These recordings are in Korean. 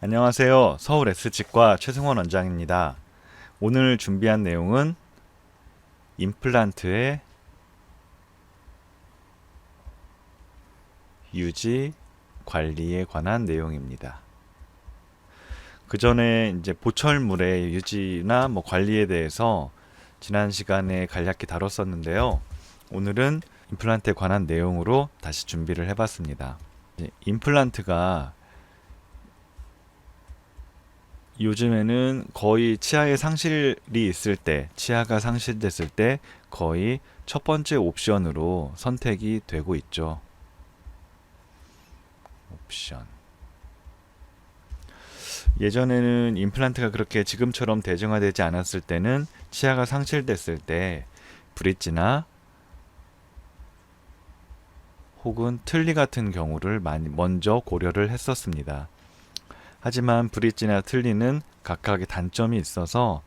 안녕하세요. 서울 S치과 최승원 원장입니다. 오늘 준비한 내용은 임플란트의 유지 관리에 관한 내용입니다. 그 전에 이제 보철물의 유지나 관리에 대해서 지난 시간에 간략히 다뤘었는데요. 오늘은 임플란트에 관한 내용으로 다시 준비를 해봤습니다. 임플란트가 요즘에는 거의 치아에 상실이 있을 때, 치아가 상실됐을 때 거의 첫 번째 옵션으로 선택이 되고 있죠. 옵션. 예전에는 임플란트가 그렇게 지금처럼 대중화되지 않았을 때는 치아가 상실됐을 때 브릿지나 혹은 틀니 같은 경우를 먼저 고려를 했었습니다. 하지만 브릿지나 틀니는 각각의 단점이 있어서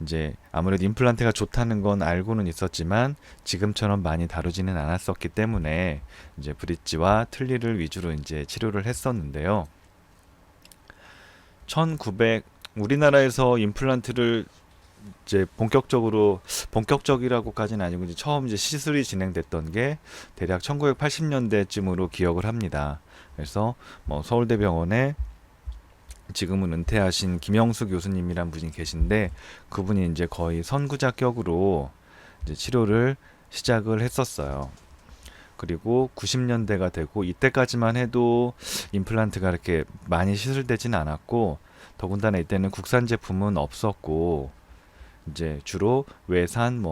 이제 아무래도 임플란트가 좋다는 건 알고는 있었지만 지금처럼 많이 다루지는 않았었기 때문에 이제 브릿지와 틀니를 위주로 이제 치료를 했었는데요. 우리나라에서 임플란트를 이제 본격적이라고까지는 아니고 이제 처음 이제 시술이 진행됐던 게 대략 1980년대쯤으로 기억을 합니다. 그래서 서울대병원에 지금은 은퇴하신 김영수 교수님이란 분이 계신데 그분이 이제 거의 선구자격으로 이제 치료를 시작을 했었어요. 그리고 90년대가 되고 이때까지만 해도 임플란트가 이렇게 많이 시술되진 않았고 더군다나 이때는 국산 제품은 없었고 이제 주로 외산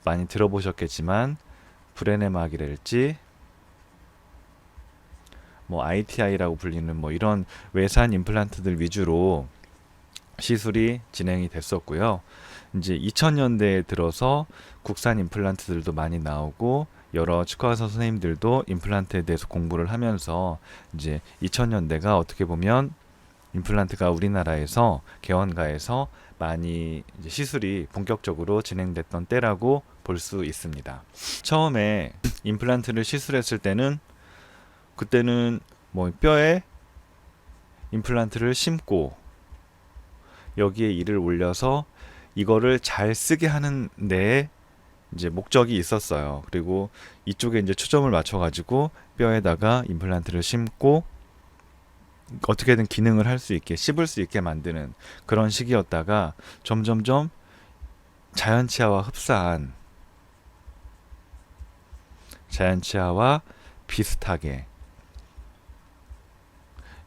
많이 들어보셨겠지만 브레네막이랄지 ITI라고 불리는 이런 외산 임플란트들 위주로 시술이 진행이 됐었고요. 이제 2000년대에 들어서 국산 임플란트들도 많이 나오고 여러 치과의사 선생님들도 임플란트에 대해서 공부를 하면서 이제 2000년대가 어떻게 보면 임플란트가 우리나라에서 개원가에서 많이 이제 시술이 본격적으로 진행됐던 때라고 볼 수 있습니다. 처음에 임플란트를 시술했을 때는 그때는 뼈에 임플란트를 심고 여기에 이를 올려서 이거를 잘 쓰게 하는 데에 이제 목적이 있었어요. 그리고 이쪽에 이제 초점을 맞춰가지고 뼈에다가 임플란트를 심고 어떻게든 기능을 할 수 있게 씹을 수 있게 만드는 그런 시기였다가 점점점 자연치아와 흡사한 자연치아와 비슷하게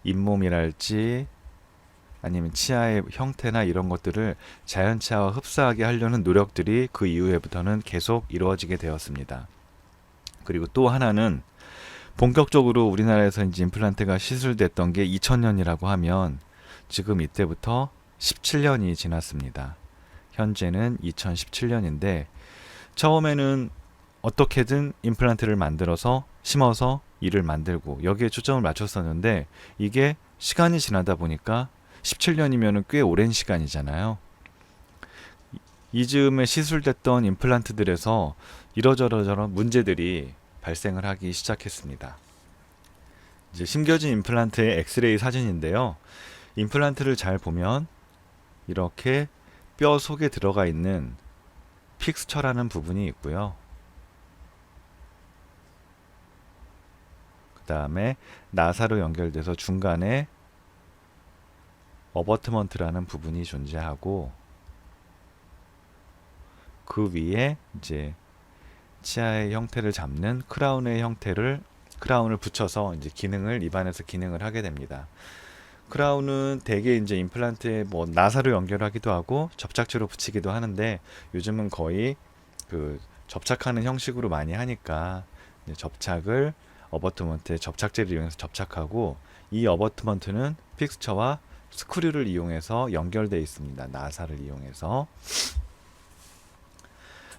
잇몸이랄지 아니면 치아의 형태나 이런 것들을 자연치아와 흡사하게 하려는 노력들이 그 이후에부터는 계속 이루어지게 되었습니다. 그리고 또 하나는 본격적으로 우리나라에서 이제 임플란트가 시술됐던 게 2000년이라고 하면 지금 이때부터 17년이 지났습니다. 현재는 2017년인데 처음에는 어떻게든 임플란트를 만들어서 심어서 이를 만들고 여기에 초점을 맞췄었는데 이게 시간이 지나다 보니까 17년이면 꽤 오랜 시간이잖아요. 이즈음에 시술됐던 임플란트들에서 이러저러저런 문제들이 발생을 하기 시작했습니다. 이제 심겨진 임플란트의 엑스레이 사진인데요. 임플란트를 잘 보면 이렇게 뼈 속에 들어가 있는 픽스처라는 부분이 있고요. 그 다음에 나사로 연결돼서 중간에 어버트먼트라는 부분이 존재하고 그 위에 이제 치아의 형태를 잡는 크라운을 붙여서 이제 입안에서 기능을 하게 됩니다. 크라운은 대개 이제 임플란트에 나사로 연결하기도 하고 접착제로 붙이기도 하는데 요즘은 거의 그 접착하는 형식으로 많이 하니까 접착을 어버트먼트에 접착제를 이용해서 접착하고 이 어버트먼트는 픽스처와 스크류를 이용해서 연결되어 있습니다. 나사를 이용해서.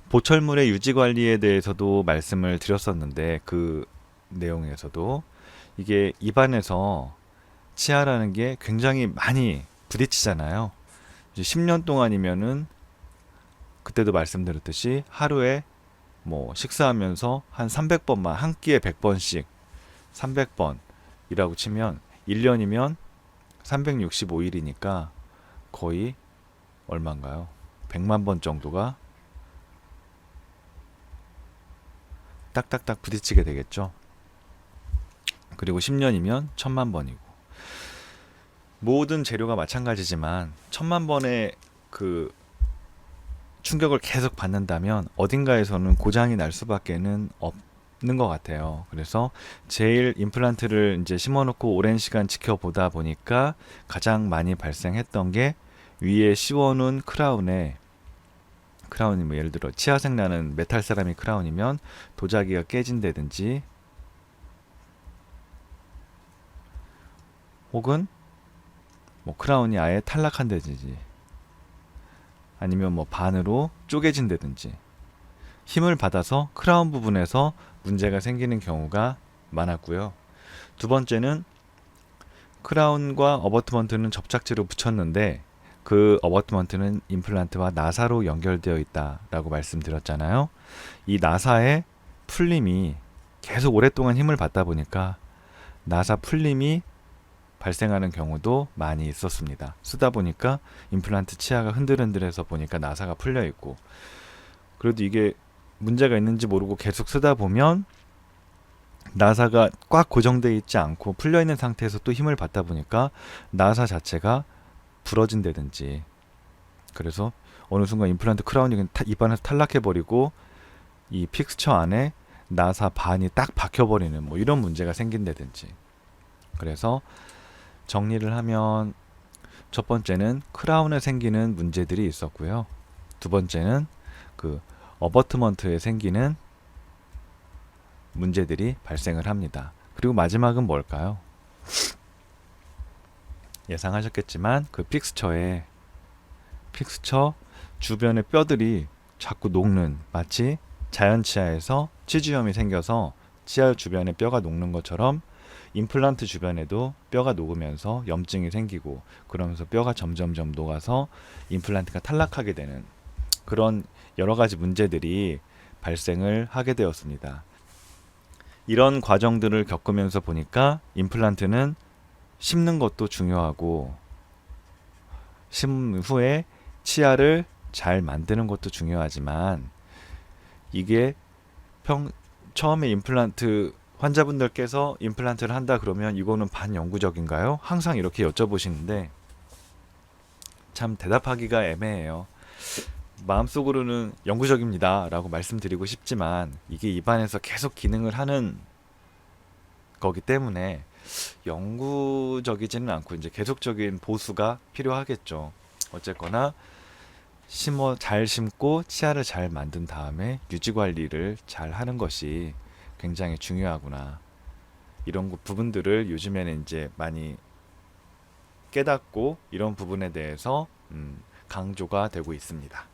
보철물의 유지 관리에 대해서도 말씀을 드렸었는데 그 내용에서도 이게 입안에서 치아라는 게 굉장히 많이 부딪히잖아요. 이제 10년 동안이면은 그때도 말씀드렸듯이 하루에 식사하면서 한 300번만 한 끼에 100번씩 300번이라고 치면 1년이면 365일이니까 거의 얼마인가요? 100만 번 정도가 딱딱딱 부딪히게 되겠죠. 그리고 10년이면 1000만 번이고, 모든 재료가 마찬가지지만 1000만 번의 그 충격을 계속 받는다면 어딘가에서는 고장이 날 수밖에는 없는 것 같아요. 그래서 제일 임플란트를 이제 심어놓고 오랜 시간 지켜보다 보니까 가장 많이 발생했던 게 위에 씌워놓은 크라운이 뭐 예를 들어 치아색 나는 메탈 세라믹 크라운이면 도자기가 깨진다든지, 혹은 뭐 크라운이 아예 탈락한다든지, 아니면 뭐 반으로 쪼개진다든지, 힘을 받아서 크라운 부분에서 문제가 생기는 경우가 많았고요. 두 번째는 크라운과 어버트먼트는 접착제로 붙였는데 그 어버트먼트는 임플란트와 나사로 연결되어 있다라고 말씀드렸잖아요. 이 나사의 풀림이 계속 오랫동안 힘을 받다 보니까 나사 풀림이 발생하는 경우도 많이 있었습니다. 쓰다 보니까 임플란트 치아가 흔들흔들해서 보니까 나사가 풀려 있고, 그래도 이게 문제가 있는지 모르고 계속 쓰다 보면 나사가 꽉 고정되어 있지 않고 풀려 있는 상태에서 또 힘을 받다 보니까 나사 자체가 부러진다든지, 그래서 어느 순간 임플란트 크라운이 입안에서 탈락해버리고 이 픽스처 안에 나사 반이 딱 박혀버리는 뭐 이런 문제가 생긴다든지. 그래서 정리를 하면 첫 번째는 크라운에 생기는 문제들이 있었고요. 두 번째는 그 어버트먼트에 생기는 문제들이 발생을 합니다. 그리고 마지막은 뭘까요? 예상하셨겠지만 그 픽스처 주변의 뼈들이 자꾸 녹는, 마치 자연 치아에서 치주염이 생겨서 치아 주변에 뼈가 녹는 것처럼 임플란트 주변에도 뼈가 녹으면서 염증이 생기고, 그러면서 뼈가 점점점 녹아서 임플란트가 탈락하게 되는 그런 여러 가지 문제들이 발생을 하게 되었습니다. 이런 과정들을 겪으면서 보니까 임플란트는 심는 것도 중요하고 심은 후에 치아를 잘 만드는 것도 중요하지만, 이게 처음에 임플란트 환자분들께서 임플란트를 한다 그러면 이거는 반영구적인가요? 항상 이렇게 여쭤보시는데 참 대답하기가 애매해요. 마음속으로는 영구적입니다 라고 말씀드리고 싶지만 이게 입안에서 계속 기능을 하는 거기 때문에 영구적이지는 않고 이제 계속적인 보수가 필요하겠죠. 어쨌거나 잘 심고 치아를 잘 만든 다음에 유지 관리를 잘 하는 것이 굉장히 중요하구나, 이런 부분들을 요즘에는 이제 많이 깨닫고 이런 부분에 대해서 강조가 되고 있습니다.